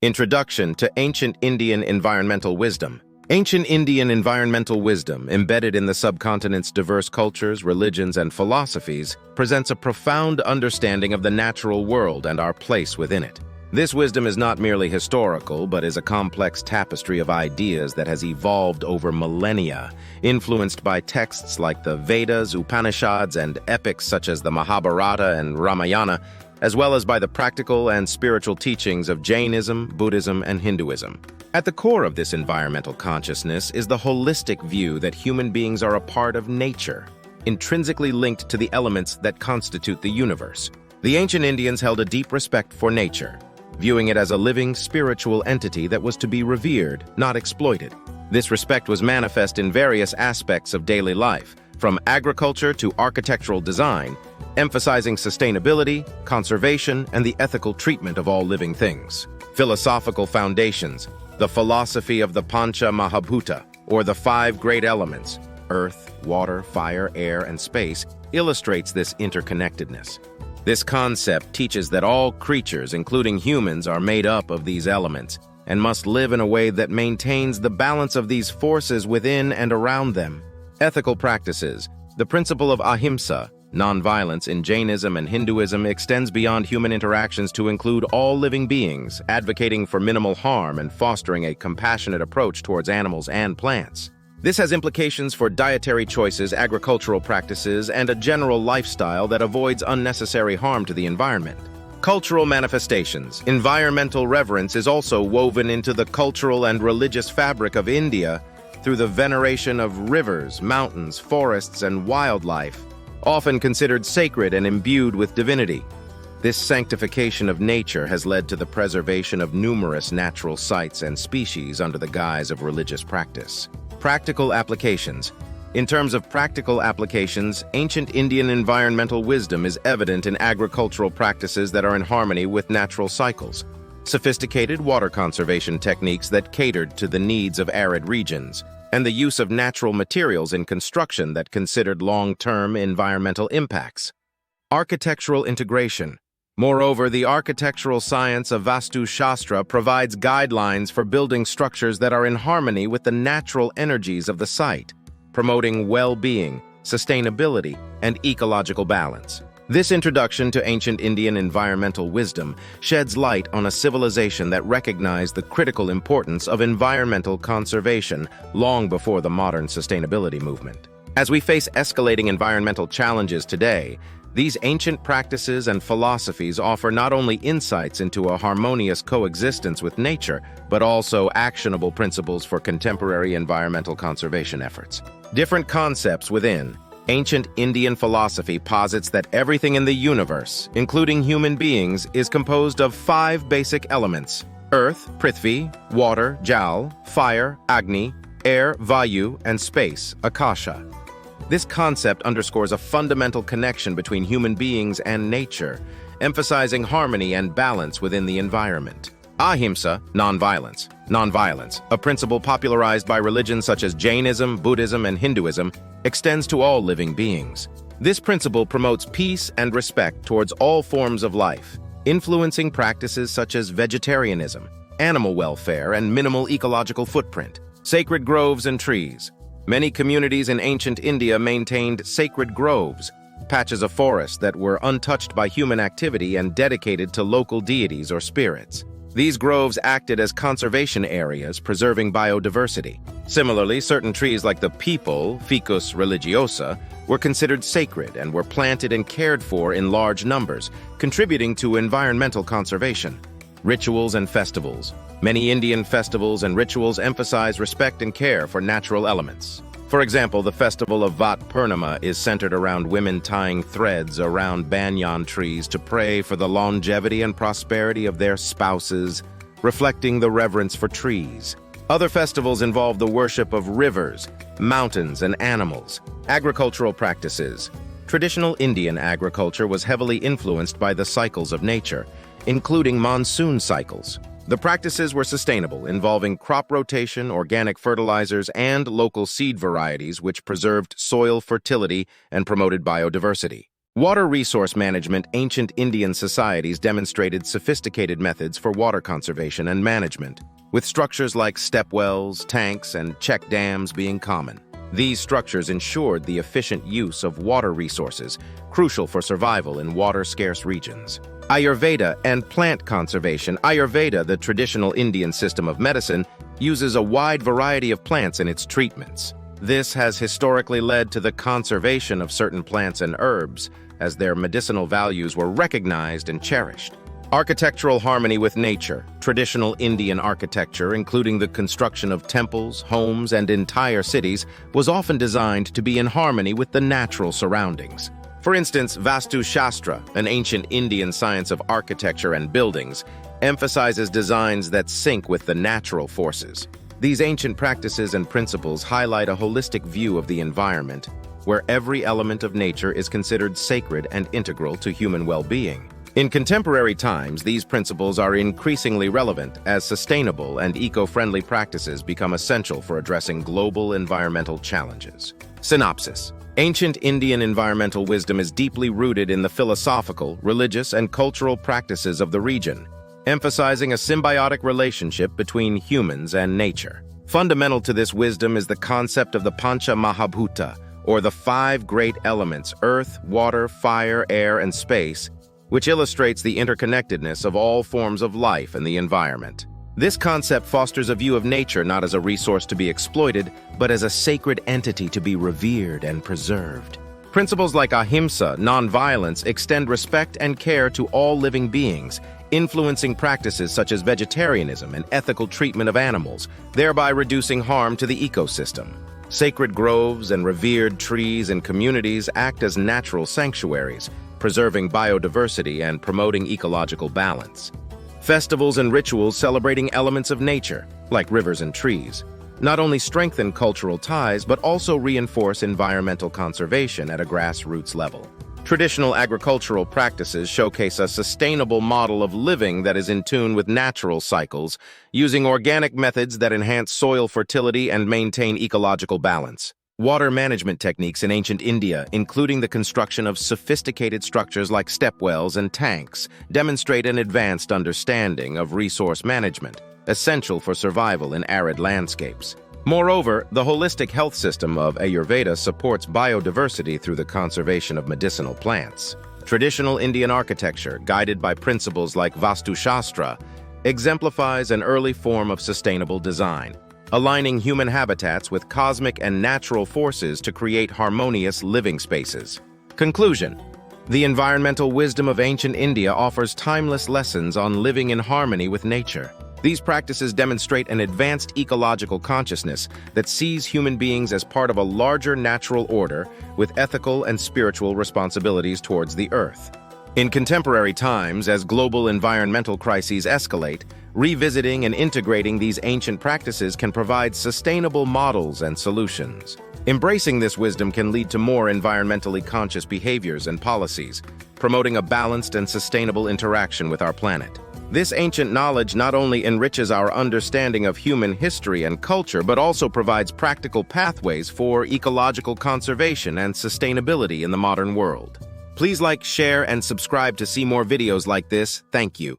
Introduction to Ancient Indian Environmental Wisdom. Ancient Indian environmental wisdom, embedded in the subcontinent's diverse cultures, religions, and philosophies, presents a profound understanding of the natural world and our place within it. This wisdom is not merely historical, but is a complex tapestry of ideas that has evolved over millennia, influenced by texts like the Vedas, Upanishads, and epics such as the Mahabharata and Ramayana, as well as by the practical and spiritual teachings of Jainism, Buddhism, and Hinduism. At the core of this environmental consciousness is the holistic view that human beings are a part of nature, intrinsically linked to the elements that constitute the universe. The ancient Indians held a deep respect for nature, viewing it as a living, spiritual entity that was to be revered, not exploited. This respect was manifest in various aspects of daily life, from agriculture to architectural design, emphasizing sustainability, conservation, and the ethical treatment of all living things. Philosophical foundations. The philosophy of the Pancha Mahabhuta, or the five great elements, earth, water, fire, air, and space, illustrates this interconnectedness. This concept teaches that all creatures, including humans, are made up of these elements and must live in a way that maintains the balance of these forces within and around them. Ethical practices. The principle of Ahimsa, nonviolence, in Jainism and Hinduism extends beyond human interactions to include all living beings, advocating for minimal harm and fostering a compassionate approach towards animals and plants. This has implications for dietary choices, agricultural practices, and a general lifestyle that avoids unnecessary harm to the environment. Cultural manifestations. Environmental reverence is also woven into the cultural and religious fabric of India through the veneration of rivers, mountains, forests, and wildlife, often considered sacred and imbued with divinity. This sanctification of nature has led to the preservation of numerous natural sites and species under the guise of religious practice. Practical applications. In terms of practical applications, ancient Indian environmental wisdom is evident in agricultural practices that are in harmony with natural cycles, sophisticated water conservation techniques that catered to the needs of arid regions, and the use of natural materials in construction that considered long-term environmental impacts. Architectural integration. Moreover, the architectural science of Vastu Shastra provides guidelines for building structures that are in harmony with the natural energies of the site, promoting well-being, sustainability, and ecological balance. This introduction to ancient Indian environmental wisdom sheds light on a civilization that recognized the critical importance of environmental conservation long before the modern sustainability movement. As we face escalating environmental challenges today, these ancient practices and philosophies offer not only insights into a harmonious coexistence with nature, but also actionable principles for contemporary environmental conservation efforts. Different concepts within ancient Indian philosophy posits that everything in the universe, including human beings, is composed of five basic elements: earth, Prithvi; water, Jal; fire, Agni; air, Vayu; and space, Akasha. This concept underscores a fundamental connection between human beings and nature, emphasizing harmony and balance within the environment. Ahimsa, nonviolence. Nonviolence, a principle popularized by religions such as Jainism, Buddhism, and Hinduism, extends to all living beings. This principle promotes peace and respect towards all forms of life, influencing practices such as vegetarianism, animal welfare, and minimal ecological footprint. Sacred groves and trees. Many communities in ancient India maintained sacred groves, patches of forest that were untouched by human activity and dedicated to local deities or spirits. These groves acted as conservation areas, preserving biodiversity. Similarly, certain trees like the peepal, Ficus religiosa, were considered sacred and were planted and cared for in large numbers, contributing to environmental conservation. Rituals and festivals. Many Indian festivals and rituals emphasize respect and care for natural elements. For example, the festival of Vat Purnima is centered around women tying threads around banyan trees to pray for the longevity and prosperity of their spouses, reflecting the reverence for trees. Other festivals involve the worship of rivers, mountains, and animals. Agricultural practices. Traditional Indian agriculture was heavily influenced by the cycles of nature, including monsoon cycles. The practices were sustainable, involving crop rotation, organic fertilizers, and local seed varieties which preserved soil fertility and promoted biodiversity. Water resource management. Ancient Indian societies demonstrated sophisticated methods for water conservation and management, with structures like stepwells, tanks, and check dams being common. These structures ensured the efficient use of water resources, crucial for survival in water-scarce regions. Ayurveda and plant conservation. Ayurveda, the traditional Indian system of medicine, uses a wide variety of plants in its treatments. This has historically led to the conservation of certain plants and herbs, as their medicinal values were recognized and cherished. Architectural harmony with nature. Traditional Indian architecture, including the construction of temples, homes, and entire cities, was often designed to be in harmony with the natural surroundings. For instance, Vastu Shastra, an ancient Indian science of architecture and buildings, emphasizes designs that sync with the natural forces. These ancient practices and principles highlight a holistic view of the environment, where every element of nature is considered sacred and integral to human well-being. In contemporary times, these principles are increasingly relevant as sustainable and eco-friendly practices become essential for addressing global environmental challenges. Synopsis. Ancient Indian environmental wisdom is deeply rooted in the philosophical, religious, and cultural practices of the region, emphasizing a symbiotic relationship between humans and nature. Fundamental to this wisdom is the concept of the Pancha Mahabhuta, or the five great elements: earth, water, fire, air, and space, which illustrates the interconnectedness of all forms of life and the environment. This concept fosters a view of nature not as a resource to be exploited, but as a sacred entity to be revered and preserved. Principles like Ahimsa, nonviolence, extend respect and care to all living beings, influencing practices such as vegetarianism and ethical treatment of animals, thereby reducing harm to the ecosystem. Sacred groves and revered trees in communities act as natural sanctuaries, preserving biodiversity and promoting ecological balance. Festivals and rituals celebrating elements of nature, like rivers and trees, not only strengthen cultural ties but also reinforce environmental conservation at a grassroots level. Traditional agricultural practices showcase a sustainable model of living that is in tune with natural cycles, using organic methods that enhance soil fertility and maintain ecological balance. Water management techniques in ancient India, including the construction of sophisticated structures like stepwells and tanks, demonstrate an advanced understanding of resource management, essential for survival in arid landscapes. Moreover, the holistic health system of Ayurveda supports biodiversity through the conservation of medicinal plants. Traditional Indian architecture, guided by principles like Vastu Shastra, exemplifies an early form of sustainable design, aligning human habitats with cosmic and natural forces to create harmonious living spaces. Conclusion. The environmental wisdom of ancient India offers timeless lessons on living in harmony with nature. These practices demonstrate an advanced ecological consciousness that sees human beings as part of a larger natural order with ethical and spiritual responsibilities towards the earth. In contemporary times, as global environmental crises escalate, revisiting and integrating these ancient practices can provide sustainable models and solutions. Embracing this wisdom can lead to more environmentally conscious behaviors and policies, promoting a balanced and sustainable interaction with our planet. This ancient knowledge not only enriches our understanding of human history and culture, but also provides practical pathways for ecological conservation and sustainability in the modern world. Please like, share, and subscribe to see more videos like this. Thank you.